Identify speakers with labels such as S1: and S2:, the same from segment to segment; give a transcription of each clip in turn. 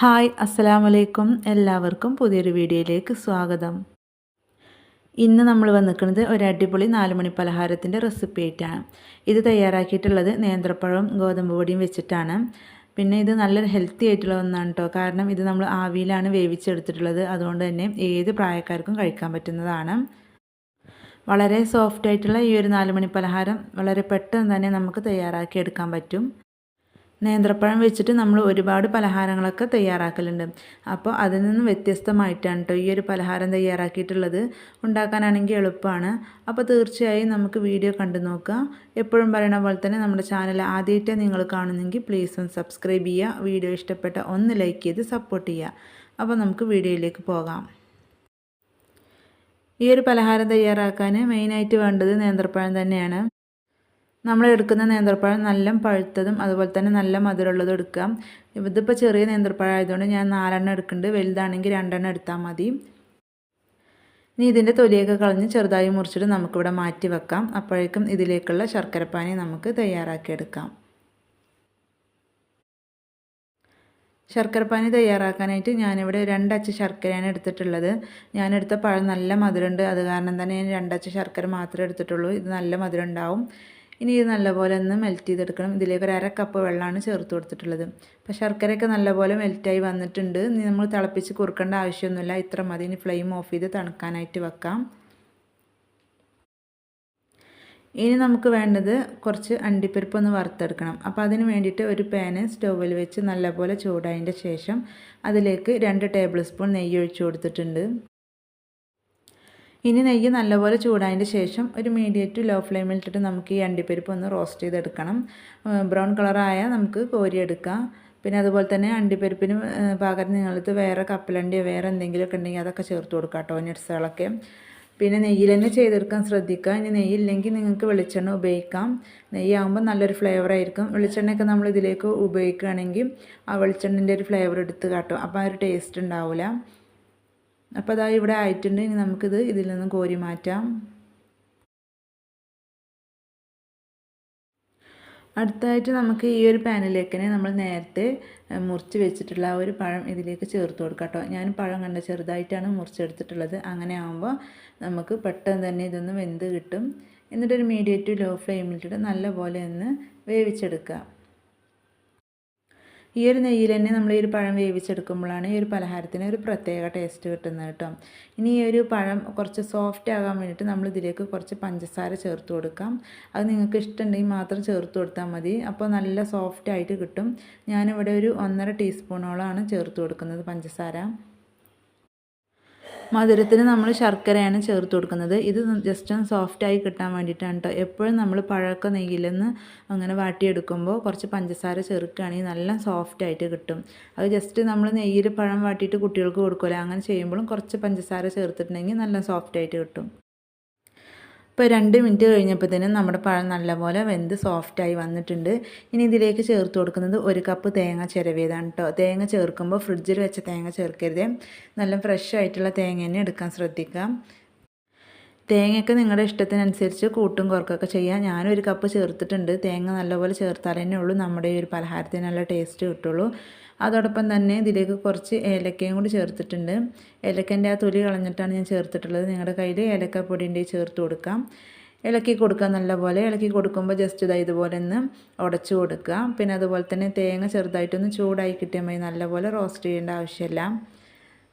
S1: Hi അസ്സലാമലൈക്കും എല്ലാവർക്കും പുതിയൊരു വീഡിയോയിലേക്ക് സ്വാഗതം. ഇന്ന് നമ്മൾ വന്നിരിക്കുന്നത് ഒരു അടിപൊളി 4 മണി പലഹാരത്തിൻ്റെ റെസിപ്പി ആയിട്ടാണ്. ഇത് തയ്യാറാക്കിയിട്ടുള്ളത് നേന്ത്രപ്പഴവും ഗോതമ്പ് പൊടിയും വെച്ചിട്ടാണ്. പിന്നെ ഇത് നല്ലൊരു ഹെൽത്തി ആയിട്ടുള്ള ഒന്നാണ് കേട്ടോ. കാരണം ഇത് നമ്മൾ ആവിയിലാണ് വേവിച്ചെടുത്തിട്ടുള്ളത്. അതുകൊണ്ട് തന്നെ ഏത് പ്രായക്കാർക്കും കഴിക്കാൻ പറ്റുന്നതാണ്. വളരെ സോഫ്റ്റ് ആയിട്ടുള്ള ഈ ഒരു 4 മണി പലഹാരം വളരെ പെട്ടെന്ന് തന്നെ നമുക്ക് തയ്യാറാക്കി എടുക്കാൻ പറ്റും. നേന്ത്രപ്പഴം വെച്ചിട്ട് നമ്മൾ ഒരുപാട് പലഹാരങ്ങളൊക്കെ തയ്യാറാക്കലുണ്ട്. അപ്പോൾ അതിൽ നിന്ന് വ്യത്യസ്തമായിട്ടാണ് കേട്ടോ ഈ ഒരു പലഹാരം തയ്യാറാക്കിയിട്ടുള്ളത്. ഉണ്ടാക്കാനാണെങ്കിൽ എളുപ്പമാണ്. അപ്പോൾ തീർച്ചയായും നമുക്ക് വീഡിയോ കണ്ടു നോക്കുക. എപ്പോഴും പറയുന്ന പോലെ തന്നെ നമ്മുടെ ചാനൽ ആദ്യമായിട്ട് നിങ്ങൾ കാണുന്നെങ്കിൽ പ്ലീസ് ഒന്ന് സബ്സ്ക്രൈബ് ചെയ്യുക. വീഡിയോ ഇഷ്ടപ്പെട്ട ഒന്ന് ലൈക്ക് ചെയ്ത് സപ്പോർട്ട് ചെയ്യുക. അപ്പോൾ നമുക്ക് വീഡിയോയിലേക്ക് പോകാം. ഈ ഒരു പലഹാരം തയ്യാറാക്കാൻ മെയിനായിട്ട് വേണ്ടത് നേന്ത്രപ്പഴം തന്നെയാണ്. നമ്മൾ എടുക്കുന്ന നേന്ത്രപ്പഴം നല്ല പഴുത്തതും അതുപോലെ തന്നെ നല്ല മധുരമുള്ളതും എടുക്കാം. ഇതിപ്പോൾ ചെറിയ നേന്ത്രപ്പഴം ആയതുകൊണ്ട് ഞാൻ 4 എടുക്കുന്നുണ്ട്. വലുതാണെങ്കിൽ 2 എടുത്താൽ മതി. ഇനി ഇതിൻ്റെ തൊലിയൊക്കെ കളഞ്ഞ് ചെറുതായി മുറിച്ചിട്ട് നമുക്കിവിടെ മാറ്റി വെക്കാം. അപ്പോഴേക്കും ഇതിലേക്കുള്ള ശർക്കരപ്പാനി നമുക്ക് തയ്യാറാക്കിയെടുക്കാം. ശർക്കരപ്പാനി തയ്യാറാക്കാനായിട്ട് ഞാനിവിടെ 2 അച്ച് ശർക്കരയാണ് എടുത്തിട്ടുള്ളത്. ഞാനെടുത്ത പഴം നല്ല മധുരമുണ്ട്. അത് കാരണം തന്നെ ഞാൻ 2 അച്ച് ശർക്കര മാത്രമേ എടുത്തിട്ടുള്ളൂ. ഇത് നല്ല മധുരം ഉണ്ടാവും. ഇനി ഇത് നല്ലപോലെ ഒന്ന് മെൽറ്റ് ചെയ്തെടുക്കണം. ഇതിലേക്ക് ഒരു 1/2 കപ്പ് വെള്ളമാണ് ചേർത്ത് കൊടുത്തിട്ടുള്ളത്. അപ്പോൾ ശർക്കരയൊക്കെ നല്ലപോലെ മെൽറ്റായി വന്നിട്ടുണ്ട്. ഇനി നമ്മൾ തിളപ്പിച്ച് കുറുക്കേണ്ട ആവശ്യമൊന്നുമില്ല. ഇത്ര മതി. ഇനി ഫ്ലെയിം ഓഫ് ചെയ്ത് തണുക്കാനായിട്ട് വെക്കാം. ഇനി നമുക്ക് വേണ്ടത് കുറച്ച് അണ്ടിപ്പരിപ്പ് ഒന്ന് വറുത്തെടുക്കണം. അപ്പോൾ അതിന് വേണ്ടിയിട്ട് ഒരു പാന് സ്റ്റൗവിൽ വെച്ച് നല്ലപോലെ ചൂടായതിൻ്റെ ശേഷം അതിലേക്ക് 2 ടേബിൾ സ്പൂൺ നെയ്യ് ഒഴിച്ച് കൊടുത്തിട്ടുണ്ട്. ഇനി നെയ്യ് നല്ലപോലെ ചൂടായതിൻ്റെ ശേഷം ഒരു മീഡിയം ടു ലോ ഫ്ലെയിമിൽ ഇട്ടിട്ട് നമുക്ക് ഈ അണ്ടിപ്പരിപ്പ് ഒന്ന് റോസ്റ്റ് ചെയ്തെടുക്കണം. ബ്രൗൺ കളറായാൽ നമുക്ക് കോരിയെടുക്കാം. പിന്നെ അതുപോലെ തന്നെ അണ്ടിപ്പരിപ്പിന് പകരം നിങ്ങൾക്ക് വേറെ കപ്പലണ്ടിയോ വേറെ എന്തെങ്കിലുമൊക്കെ ഉണ്ടെങ്കിൽ അതൊക്കെ ചേർത്ത് കൊടുക്കാം കേട്ടോ, നട്സുകളൊക്കെ. പിന്നെ നെയ്യിൽ തന്നെ ചെയ്തെടുക്കാൻ ശ്രദ്ധിക്കുക. ഇനി നെയ്യില്ലെങ്കിൽ നിങ്ങൾക്ക് വെളിച്ചെണ്ണ ഉപയോഗിക്കാം. നെയ്യാകുമ്പോൾ നല്ലൊരു ഫ്ലേവർ ആയിരിക്കും. വെളിച്ചെണ്ണയൊക്കെ നമ്മൾ ഇതിലേക്ക് ഉപയോഗിക്കുകയാണെങ്കിൽ ആ വെളിച്ചെണ്ണൻ്റെ ഒരു ഫ്ലേവർ എടുത്ത് കാട്ടും. അപ്പോൾ ആ ഒരു ടേസ്റ്റ് ഉണ്ടാവില്ല. അപ്പോൾ അതാ ഇവിടെ ആയിട്ടുണ്ട്. ഇനി നമുക്കിത് ഇതിൽ നിന്ന് കോരി മാറ്റാം. അടുത്തായിട്ട് നമുക്ക് ഈ ഒരു പാനിലേക്ക് തന്നെ നമ്മൾ നേരത്തെ മുറിച്ച് വെച്ചിട്ടുള്ള ഒരു പഴം ഇതിലേക്ക് ചേർത്ത് കൊടുക്കാം കേട്ടോ. ഞാൻ പഴം കണ്ട ചെറുതായിട്ടാണ് മുറിച്ചെടുത്തിട്ടുള്ളത്. അങ്ങനെ ആകുമ്പോൾ നമുക്ക് പെട്ടെന്ന് തന്നെ ഇതൊന്ന് വെന്ത് കിട്ടും. എന്നിട്ടൊരു മീഡിയം ടു ലോ ഫ്ലെയിമിലിട്ടിട്ട് നല്ലപോലെ ഒന്ന് വേവിച്ചെടുക്കുക. ഈ ഒരു നെയ്യിൽ തന്നെ നമ്മൾ ഈ ഒരു പഴം വേവിച്ചെടുക്കുമ്പോഴാണ് ഈ ഒരു പലഹാരത്തിന് ഒരു പ്രത്യേക ടേസ്റ്റ് കിട്ടുന്നത് കേട്ടോ. ഇനി ഈ ഒരു പഴം കുറച്ച് സോഫ്റ്റ് ആകാൻ വേണ്ടിയിട്ട് നമ്മൾ ഇതിലേക്ക് കുറച്ച് പഞ്ചസാര ചേർത്ത് കൊടുക്കാം. അത് നിങ്ങൾക്ക് ഇഷ്ടമുണ്ടെങ്കിൽ മാത്രം ചേർത്ത് കൊടുത്താൽ മതി. അപ്പോൾ നല്ല സോഫ്റ്റ് ആയിട്ട് കിട്ടും. ഞാനിവിടെ ഒരു 1.5 ടീസ്പൂണോളമാണ് ചേർത്ത് കൊടുക്കുന്നത് പഞ്ചസാര. മധുരത്തിന് നമ്മൾ ശർക്കരയാണ് ചേർത്ത് കൊടുക്കുന്നത്. ഇത് ജസ്റ്റ് ഒന്ന് സോഫ്റ്റായി കിട്ടാൻ വേണ്ടിയിട്ടാണ് കേട്ടോ. എപ്പോഴും നമ്മൾ പഴമൊക്കെ നെയ്യിലൊന്ന് അങ്ങനെ വാട്ടിയെടുക്കുമ്പോൾ കുറച്ച് പഞ്ചസാര ചേർക്കുകയാണെങ്കിൽ നല്ല സോഫ്റ്റായിട്ട് കിട്ടും. അത് ജസ്റ്റ് നമ്മൾ നെയ്യിൽ പഴം വാട്ടിയിട്ട് കുട്ടികൾക്ക് കൊടുക്കുമല്ലോ, അങ്ങനെ ചെയ്യുമ്പോഴും കുറച്ച് പഞ്ചസാര ചേർത്തിട്ടുണ്ടെങ്കിൽ നല്ല സോഫ്റ്റായിട്ട് കിട്ടും. ഇപ്പോൾ 2 മിനിറ്റ് കഴിഞ്ഞപ്പോഴത്തേനും നമ്മുടെ പഴം നല്ലപോലെ വെന്ത് സോഫ്റ്റായി വന്നിട്ടുണ്ട്. ഇനി ഇതിലേക്ക് ചേർത്ത് കൊടുക്കുന്നത് 1 കപ്പ് തേങ്ങ ചിരവിയതാണ് കേട്ടോ. തേങ്ങ ചേർക്കുമ്പോൾ ഫ്രിഡ്ജിൽ വെച്ച തേങ്ങ ചേർക്കരുത്. നല്ല ഫ്രഷ് ആയിട്ടുള്ള തേങ്ങ തന്നെ എടുക്കാൻ ശ്രദ്ധിക്കാം. തേങ്ങയൊക്കെ നിങ്ങളുടെ ഇഷ്ടത്തിനനുസരിച്ച് കൂട്ടും കുറക്കൊക്കെ ചെയ്യാം. ഞാൻ 1 കപ്പ് ചേർത്തിട്ടുണ്ട്. തേങ്ങ നല്ലപോലെ ചേർത്താൽ തന്നെ ഉള്ളൂ നമ്മുടെ ഈ ഒരു പലഹാരത്തിന് നല്ല ടേസ്റ്റ് കിട്ടുള്ളൂ. അതോടൊപ്പം തന്നെ ഇതിലേക്ക് കുറച്ച് ഏലക്കയും കൂടി ചേർത്തിട്ടുണ്ട്. ഏലക്കൻ്റെ ആ തൊലി കളഞ്ഞിട്ടാണ് ഞാൻ ചേർത്തിട്ടുള്ളത്. നിങ്ങളുടെ കയ്യിൽ ഏലക്കപ്പൊടി ഉണ്ടെങ്കിൽ ചേർത്ത് കൊടുക്കാം. ഇളക്കി കൊടുക്കുക. നല്ലപോലെ ഇളക്കി കൊടുക്കുമ്പോൾ ജസ്റ്റ് ഇതുപോലെ ഒന്ന് ഉടച്ചു കൊടുക്കുക. പിന്നെ അതുപോലെ തന്നെ തേങ്ങ ചെറുതായിട്ടൊന്ന് ചൂടായി കിട്ടിയാൽ മതി. നല്ലപോലെ റോസ്റ്റ് ചെയ്യേണ്ട ആവശ്യമില്ല.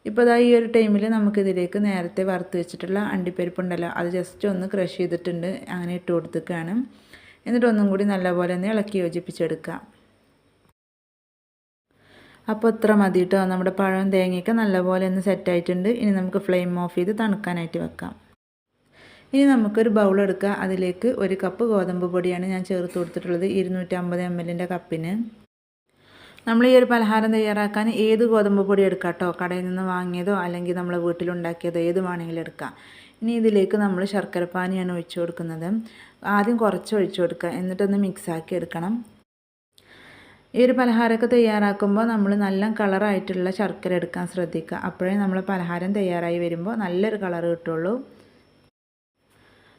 S1: ഇപ്പോൾ ഈ ഒരു ടൈമിൽ നമുക്കിതിലേക്ക് നേരത്തെ വറുത്ത് വെച്ചിട്ടുള്ള അണ്ടിപ്പരിപ്പുണ്ടല്ലോ, അത് ജസ്റ്റ് ഒന്ന് ക്രഷ് ചെയ്തിട്ടുണ്ട്. അങ്ങനെ ഇട്ട് കൊടുത്തേക്കാണ്. എന്നിട്ട് ഒന്നും കൂടി നല്ലപോലെ ഒന്ന് ഇളക്കി യോജിപ്പിച്ചെടുക്കുക. അപ്പോൾ ഇത്ര മതി കേട്ടോ. നമ്മുടെ പഴം തേങ്ങയൊക്കെ നല്ലപോലെ ഒന്ന് സെറ്റായിട്ടുണ്ട്. ഇനി നമുക്ക് ഫ്ലെയിം ഓഫ് ചെയ്ത് തണുക്കാനായിട്ട് വെക്കാം. ഇനി നമുക്കൊരു ബൗൾ എടുക്കുക. അതിലേക്ക് 1 കപ്പ് ഗോതമ്പ് പൊടിയാണ് ഞാൻ ചേർത്ത് കൊടുത്തിട്ടുള്ളത്, 250 ml കപ്പിന്. നമ്മൾ ഈ ഒരു പലഹാരം തയ്യാറാക്കാൻ ഏത് ഗോതമ്പ് പൊടി എടുക്കാം കേട്ടോ. കടയിൽ നിന്ന് വാങ്ങിയതോ അല്ലെങ്കിൽ നമ്മൾ വീട്ടിലുണ്ടാക്കിയതോ ഏത് വേണമെങ്കിലും എടുക്കാം. ഇനി ഇതിലേക്ക് നമ്മൾ ശർക്കരപ്പാനിയാണ് ഒഴിച്ചു കൊടുക്കുന്നത്. ആദ്യം കുറച്ച് ഒഴിച്ചു കൊടുക്കുക, എന്നിട്ടൊന്ന് മിക്സാക്കി എടുക്കണം. ഈ ഒരു പലഹാരമൊക്കെ തയ്യാറാക്കുമ്പോൾ നമ്മൾ നല്ല കളറായിട്ടുള്ള ശർക്കര എടുക്കാൻ ശ്രദ്ധിക്കുക. അപ്പോഴേ നമ്മൾ പലഹാരം തയ്യാറായി വരുമ്പോൾ നല്ലൊരു കളർ കിട്ടുള്ളൂ.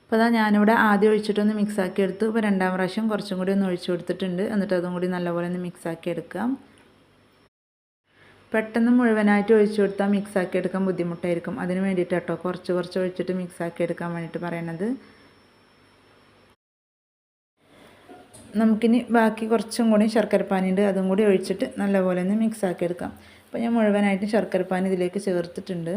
S1: അപ്പോൾ ഞാനിവിടെ ആദ്യം ഒഴിച്ചിട്ടൊന്ന് മിക്സാക്കി എടുത്തു. ഇപ്പോൾ 2ാം പ്രാവശ്യം കുറച്ചും കൂടി ഒന്ന് ഒഴിച്ചു കൊടുത്തിട്ടുണ്ട്. എന്നിട്ട് അതും കൂടി നല്ലപോലെ ഒന്ന് മിക്സാക്കി എടുക്കാം. പെട്ടെന്ന് മുഴുവനായിട്ട് ഒഴിച്ചു കൊടുത്താൽ മിക്സാക്കി എടുക്കാൻ ബുദ്ധിമുട്ടായിരിക്കും. അതിന് വേണ്ടിയിട്ട് കേട്ടോ കുറച്ച് കുറച്ച് ഒഴിച്ചിട്ട് മിക്സാക്കി എടുക്കാൻ വേണ്ടിയിട്ട് പറയണത്. നമുക്കിനി ബാക്കി കുറച്ചും കൂടി ശർക്കരപ്പാനിയുണ്ട്, അതും കൂടി ഒഴിച്ചിട്ട് നല്ലപോലെ ഒന്ന് മിക്സാക്കി എടുക്കാം. അപ്പോൾ ഞാൻ മുഴുവനായിട്ട് ശർക്കരപ്പാനി ഇതിലേക്ക് ചേർത്തിട്ടുണ്ട്.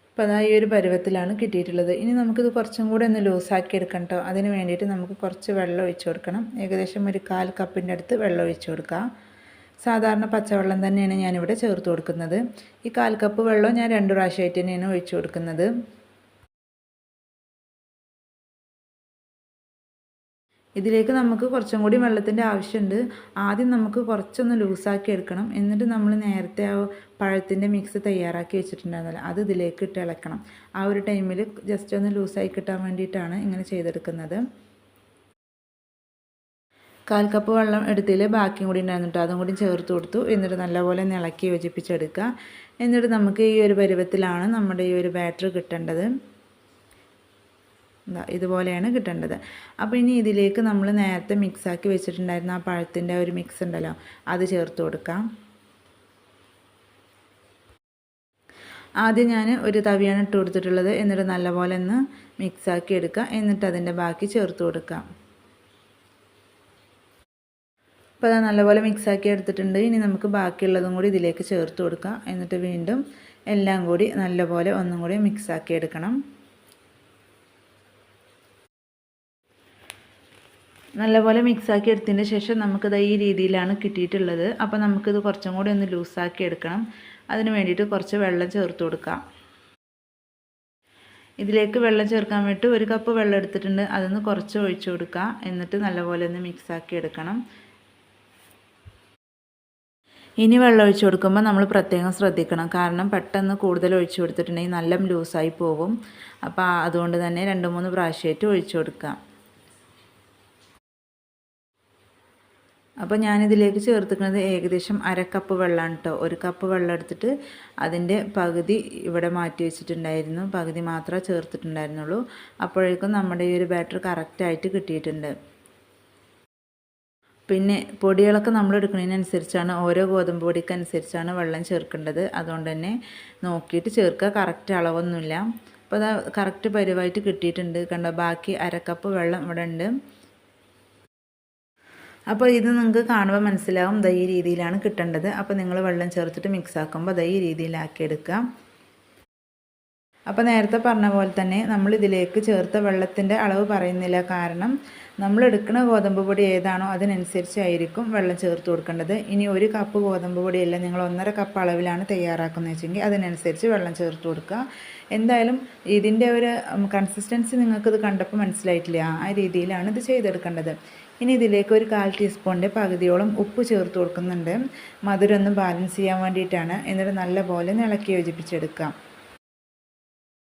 S1: അപ്പോൾ അതാ ഈ ഒരു പരുവത്തിലാണ് കിട്ടിയിട്ടുള്ളത്. ഇനി നമുക്കിത് കുറച്ചും കൂടി ഒന്ന് ലൂസാക്കി എടുക്കണം കേട്ടോ. അതിന് വേണ്ടിയിട്ട് നമുക്ക് കുറച്ച് വെള്ളം ഒഴിച്ച് കൊടുക്കണം. ഏകദേശം ഒരു 1/4 കപ്പിൻ്റെ അടുത്ത് വെള്ളം ഒഴിച്ച് കൊടുക്കുക. സാധാരണ പച്ചവെള്ളം തന്നെയാണ് ഞാനിവിടെ ചേർത്ത് കൊടുക്കുന്നത്. ഈ 1/4 കപ്പ് വെള്ളം ഞാൻ 2 പ്രാവശ്യമായിട്ട് തന്നെയാണ് ഒഴിച്ച് കൊടുക്കുന്നത്. ഇതിലേക്ക് നമുക്ക് കുറച്ചും കൂടി വെള്ളത്തിൻ്റെ ആവശ്യമുണ്ട്. ആദ്യം നമുക്ക് കുറച്ചൊന്ന് ലൂസാക്കി എടുക്കണം. എന്നിട്ട് നമ്മൾ നേരത്തെ ആ പഴത്തിൻ്റെ മിക്സ് തയ്യാറാക്കി വെച്ചിട്ടുണ്ടായിരുന്നല്ലോ, അത് ഇതിലേക്ക് ഇട്ട് ഇളക്കണം. ആ ഒരു ടൈമിൽ ജസ്റ്റ് ഒന്ന് ലൂസായി കിട്ടാൻ വേണ്ടിയിട്ടാണ് ഇങ്ങനെ ചെയ്തെടുക്കുന്നത്. 1/4 കപ്പ് വെള്ളം എടുത്തതിൽ ബാക്കിയും കൂടി ഉണ്ടായിരുന്നു കേട്ടോ, അതും കൂടി ചേർത്ത് കൊടുത്തു. എന്നിട്ട് നല്ലപോലെ ഒന്ന് ഇളക്കി യോജിപ്പിച്ചെടുക്കുക. എന്നിട്ട് നമുക്ക് ഈ ഒരു പരുവത്തിലാണ് നമ്മുടെ ഈ ഒരു ബാറ്റർ കിട്ടേണ്ടത്. ഇതുപോലെയാണ് കിട്ടേണ്ടത്. അപ്പോൾ ഇനി ഇതിലേക്ക് നമ്മൾ നേരത്തെ മിക്സാക്കി വെച്ചിട്ടുണ്ടായിരുന്ന ആ പഴത്തിൻ്റെ ഒരു മിക്സ് ഉണ്ടല്ലോ, അത് ചേർത്ത് കൊടുക്കാം. ആദ്യം ഞാൻ ഒരു തവിയാണ് ഇട്ട് കൊടുത്തിട്ടുള്ളത്. എന്നിട്ട് നല്ലപോലെ ഒന്ന് മിക്സാക്കി എടുക്കുക. എന്നിട്ട് അതിൻ്റെ ബാക്കി ചേർത്ത് കൊടുക്കാം. അപ്പോൾ അത് നല്ലപോലെ മിക്സാക്കി എടുത്തിട്ടുണ്ട്. ഇനി നമുക്ക് ബാക്കിയുള്ളതും കൂടി ഇതിലേക്ക് ചേർത്ത് കൊടുക്കാം. എന്നിട്ട് വീണ്ടും എല്ലാം കൂടി നല്ലപോലെ ഒന്നും കൂടി മിക്സാക്കി എടുക്കണം. നല്ലപോലെ മിക്സാക്കി എടുത്തതിന് ശേഷം നമുക്കിത് ഈ രീതിയിലാണ് കിട്ടിയിട്ടുള്ളത്. അപ്പോൾ നമുക്കിത് കുറച്ചും കൂടി ഒന്ന് ലൂസാക്കി എടുക്കണം. അതിന് വേണ്ടിയിട്ട് കുറച്ച് വെള്ളം ചേർത്ത് കൊടുക്കാം. ഇതിലേക്ക് വെള്ളം ചേർക്കാൻ വേണ്ടിയിട്ട് 1 കപ്പ് വെള്ളം എടുത്തിട്ടുണ്ട്. അതൊന്ന് കുറച്ച് ഒഴിച്ചു കൊടുക്കുക. എന്നിട്ട് നല്ലപോലെ ഒന്ന് മിക്സാക്കി എടുക്കണം. ഇനി വെള്ളം ഒഴിച്ചു കൊടുക്കുമ്പോൾ നമ്മൾ പ്രത്യേകം ശ്രദ്ധിക്കണം. കാരണം പെട്ടെന്ന് കൂടുതൽ ഒഴിച്ചു കൊടുത്തിട്ടുണ്ടെങ്കിൽ നല്ല ലൂസായി പോകും. അപ്പോൾ അതുകൊണ്ട് തന്നെ 2-3 പ്രാവശ്യമായിട്ട് ഒഴിച്ചു കൊടുക്കാം. അപ്പോൾ ഞാനിതിലേക്ക് ചേർത്തിക്കുന്നത് ഏകദേശം 1/2 കപ്പ് വെള്ളമാണ് കേട്ടോ. 1 കപ്പ് വെള്ളം എടുത്തിട്ട് അതിൻ്റെ പകുതി ഇവിടെ മാറ്റി വെച്ചിട്ടുണ്ടായിരുന്നു. പകുതി മാത്രമേ ചേർത്തിട്ടുണ്ടായിരുന്നുള്ളൂ. അപ്പോഴേക്കും നമ്മുടെ ഈ ഒരു ബാറ്റർ കറക്റ്റായിട്ട് കിട്ടിയിട്ടുണ്ട്. പിന്നെ പൊടികളൊക്കെ നമ്മൾ എടുക്കുന്നതിനനുസരിച്ചാണ്, ഓരോ ഗോതമ്പ് പൊടിക്കനുസരിച്ചാണ് വെള്ളം ചേർക്കേണ്ടത്. അതുകൊണ്ട് തന്നെ നോക്കിയിട്ട് ചേർക്കുക. കറക്റ്റ് അളവൊന്നുമില്ല. അപ്പോൾ അത് കറക്റ്റ് പരുവായിട്ട് കിട്ടിയിട്ടുണ്ട്. കണ്ടോ, ബാക്കി 1/2 കപ്പ് വെള്ളം ഇവിടെ ഉണ്ട്. അപ്പോൾ ഇത് നിങ്ങൾക്ക് കാണുമ്പോൾ മനസ്സിലാവും ഈ രീതിയിലാണ് കിട്ടേണ്ടത്. അപ്പോൾ നിങ്ങൾ വെള്ളം ചേർത്തിട്ട് മിക്സ് ആക്കുമ്പോൾ ഈ രീതിയിലാക്കി എടുക്കുക. അപ്പോൾ നേരത്തെ പറഞ്ഞ പോലെ തന്നെ നമ്മൾ ഇതിലേക്ക് ചേർത്ത വെള്ളത്തിൻ്റെ അളവ് പറയുന്നില്ല. കാരണം നമ്മൾ എടുക്കുന്ന ഗോതമ്പ് പൊടി ഏതാണോ അതിനനുസരിച്ചായിരിക്കും വെള്ളം ചേർത്ത് കൊടുക്കേണ്ടത്. ഇനി 1 കപ്പ് ഗോതമ്പ് പൊടിയല്ല, നിങ്ങൾ 1.5 കപ്പ് അളവിലാണ് തയ്യാറാക്കുന്നത് വെച്ചെങ്കിൽ അതിനനുസരിച്ച് വെള്ളം ചേർത്ത് കൊടുക്കുക. എന്തായാലും ഇതിൻ്റെ ഒരു കൺസിസ്റ്റൻസി നിങ്ങൾക്കിത് കണ്ടപ്പോൾ മനസ്സിലായിട്ടില്ല. ആ രീതിയിലാണ് ഇത് ചെയ്തെടുക്കേണ്ടത്. ഇനി ഇതിലേക്ക് ഒരു 1/4 ടീസ്പൂണിൻ്റെ പകുതിയോളം ഉപ്പ് ചേർത്ത് കൊടുക്കുന്നുണ്ട്. മധുരം ഒന്ന് ബാലൻസ് ചെയ്യാൻ വേണ്ടിയിട്ടാണ്. എന്നിട്ട് നല്ലപോലെ ഇളക്കി യോജിപ്പിച്ചെടുക്കാം.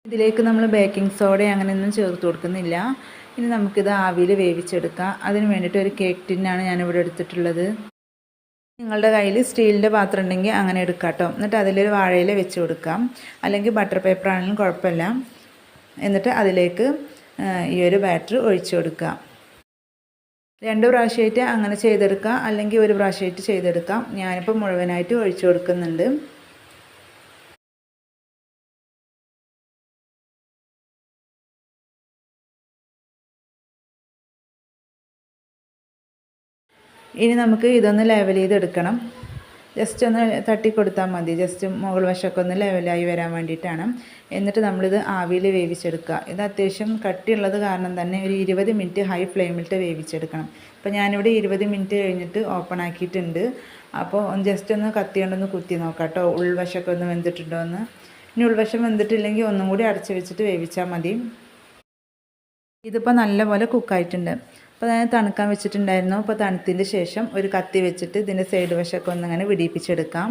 S1: ഇതിലേക്ക് നമ്മൾ ബേക്കിംഗ് സോഡ അങ്ങനെയൊന്നും ചേർത്ത് കൊടുക്കുന്നില്ല. ഇനി നമുക്കിത് ആവിയിൽ വേവിച്ചെടുക്കാം. അതിന് വേണ്ടിയിട്ട് ഒരു കേക്ക് ടിന്നാണ് ഞാനിവിടെ എടുത്തിട്ടുള്ളത്. നിങ്ങളുടെ കയ്യിൽ സ്റ്റീലിൻ്റെ പാത്രം ഉണ്ടെങ്കിൽ അങ്ങനെ എടുക്കാം കേട്ടോ. എന്നിട്ട് അതിലൊരു വാഴയില വെച്ച് കൊടുക്കാം. അല്ലെങ്കിൽ ബട്ടർ പേപ്പർ ആണെങ്കിലും കുഴപ്പമില്ല. എന്നിട്ട് അതിലേക്ക് ഈ ഒരു ബാറ്റർ ഒഴിച്ചു കൊടുക്കാം. 2 പ്രാവശ്യമായിട്ട് അങ്ങനെ ചെയ്തെടുക്കാം, അല്ലെങ്കിൽ 1 പ്രാവശ്യമായിട്ട് ചെയ്തെടുക്കാം. ഞാനിപ്പോൾ മുഴുവനായിട്ട് ഒഴിച്ചു കൊടുക്കുന്നുണ്ട്. ഇനി നമുക്ക് ഇതൊന്ന് ലെവൽ ചെയ്തെടുക്കണം. ജസ്റ്റ് ഒന്ന് തട്ടിക്കൊടുത്താൽ മതി. ജസ്റ്റ് മുകൾ വശമൊക്കെ ഒന്ന് ലെവലായി വരാൻ വേണ്ടിയിട്ടാണ്. എന്നിട്ട് നമ്മളിത് ആവിയിൽ വേവിച്ചെടുക്കുക. ഇത് അത്യാവശ്യം കട്ടിയുള്ളത് കാരണം തന്നെ ഒരു 20 മിനിറ്റ് ഹൈ ഫ്ലെയിമിലിട്ട് വേവിച്ചെടുക്കണം. അപ്പോൾ ഞാനിവിടെ 20 മിനിറ്റ് കഴിഞ്ഞിട്ട് ഓപ്പൺ ആക്കിയിട്ടുണ്ട്. അപ്പോൾ ജസ്റ്റ് ഒന്ന് കത്തി കൊണ്ടൊന്ന് കുത്തി നോക്കാം കേട്ടോ, ഉൾവശമൊക്കെ ഒന്ന് വെന്തിട്ടുണ്ടോ എന്ന്. ഇനി ഉൾവശം വെന്തിട്ടില്ലെങ്കിൽ ഒന്നും കൂടി അടച്ച് വെച്ചിട്ട് വേവിച്ചാൽ മതി. ഇതിപ്പോൾ നല്ലപോലെ കുക്കായിട്ടുണ്ട്. അപ്പോൾ ഞാൻ തണുക്കാൻ വെച്ചിട്ടുണ്ടായിരുന്നു. അപ്പോൾ തണുത്തതിന് ശേഷം ഒരു കത്തി വെച്ചിട്ട് ഇതിൻ്റെ സൈഡ് വശമൊക്കെ ഒന്നിങ്ങനെ വിടിയിപ്പിച്ചെടുക്കാം.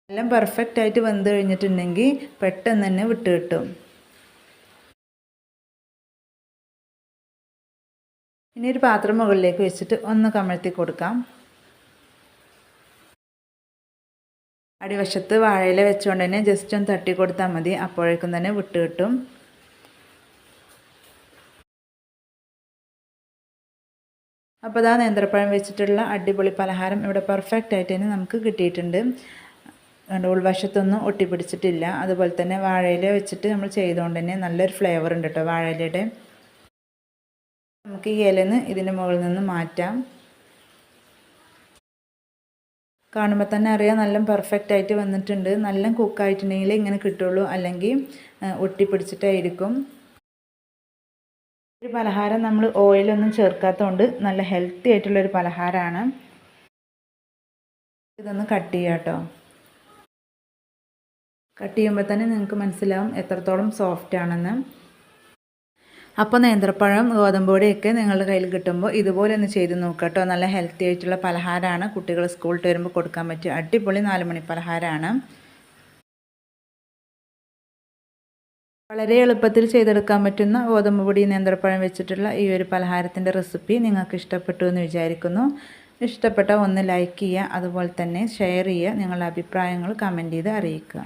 S1: എല്ലാം പെർഫെക്റ്റ് ആയിട്ട് വെന്ത് കഴിഞ്ഞിട്ടുണ്ടെങ്കിൽ പെട്ടെന്ന് തന്നെ വിട്ട് കിട്ടും. ഇനി ഒരു പാത്രം മുകളിലേക്ക് വെച്ചിട്ട് ഒന്ന് കമഴ്ത്തി കൊടുക്കാം. അടിവശത്ത് വാഴയില വെച്ചുകൊണ്ട് തന്നെ ജസ്റ്റ് ഒന്ന് തട്ടി കൊടുത്താൽ മതി. അപ്പോഴേക്കും തന്നെ വിട്ട് കിട്ടും. അപ്പോൾ ഇതാ നേന്ത്രപ്പഴം വെച്ചിട്ടുള്ള അടിപൊളി പലഹാരം ഇവിടെ പെർഫെക്റ്റ് ആയിട്ട് തന്നെ നമുക്ക് കിട്ടിയിട്ടുണ്ട്. ഉൾവശത്തൊന്നും ഒട്ടിപ്പിടിച്ചിട്ടില്ല. അതുപോലെ തന്നെ വാഴയില വെച്ചിട്ട് നമ്മൾ ചെയ്തുകൊണ്ട് തന്നെ നല്ലൊരു ഫ്ലേവർ ഉണ്ട് കേട്ടോ വാഴയിലയുടെ. നമുക്ക് ഈ ഇലന്ന് ഇതിൻ്റെ മുകളിൽ നിന്ന് മാറ്റാം. കാണുമ്പോൾ തന്നെ അറിയാം നല്ല പെർഫെക്റ്റ് ആയിട്ട് വന്നിട്ടുണ്ട്. നല്ല കുക്കായിട്ടുണ്ടെങ്കിൽ ഇങ്ങനെ കിട്ടുള്ളൂ, അല്ലെങ്കിൽ ഒട്ടിപ്പിടിച്ചിട്ടായിരിക്കും. ഒരു പലഹാരം നമ്മൾ ഓയിലൊന്നും ചേർക്കാത്തതുകൊണ്ട് നല്ല ഹെൽത്തി ആയിട്ടുള്ളൊരു പലഹാരമാണ്. ഇതൊന്ന് കട്ട് ചെയ്യാം കേട്ടോ. കട്ട് ചെയ്യുമ്പോൾ തന്നെ നിങ്ങൾക്ക് മനസ്സിലാവും എത്രത്തോളം സോഫ്റ്റ് ആണെന്ന്. അപ്പോൾ നേന്ത്രപ്പഴം ഗോതമ്പ് പൊടിയൊക്കെ നിങ്ങളുടെ കയ്യിൽ കിട്ടുമ്പോൾ ഇതുപോലെ ഒന്ന് ചെയ്ത് നോക്കുക കേട്ടോ. നല്ല ഹെൽത്തി ആയിട്ടുള്ള പലഹാരമാണ്. കുട്ടികൾ സ്കൂളിൽ വരുമ്പോൾ കൊടുക്കാൻ പറ്റിയ അടിപൊളി 4 മണി പലഹാരമാണ്. വളരെ എളുപ്പത്തിൽ ചെയ്തെടുക്കാൻ പറ്റുന്ന ഗോതമ്പ് പൊടി നേന്ത്രപ്പഴം വെച്ചിട്ടുള്ള ഈ ഒരു പലഹാരത്തിൻ്റെ റെസിപ്പി നിങ്ങൾക്ക് ഇഷ്ടപ്പെട്ടു എന്ന് വിചാരിക്കുന്നു. ഇഷ്ടപ്പെട്ട ഒന്ന് ലൈക്ക് ചെയ്യുക, അതുപോലെ തന്നെ ഷെയർ ചെയ്യുക, നിങ്ങളുടെ അഭിപ്രായങ്ങൾ കമൻറ്റ് ചെയ്ത് അറിയിക്കുക.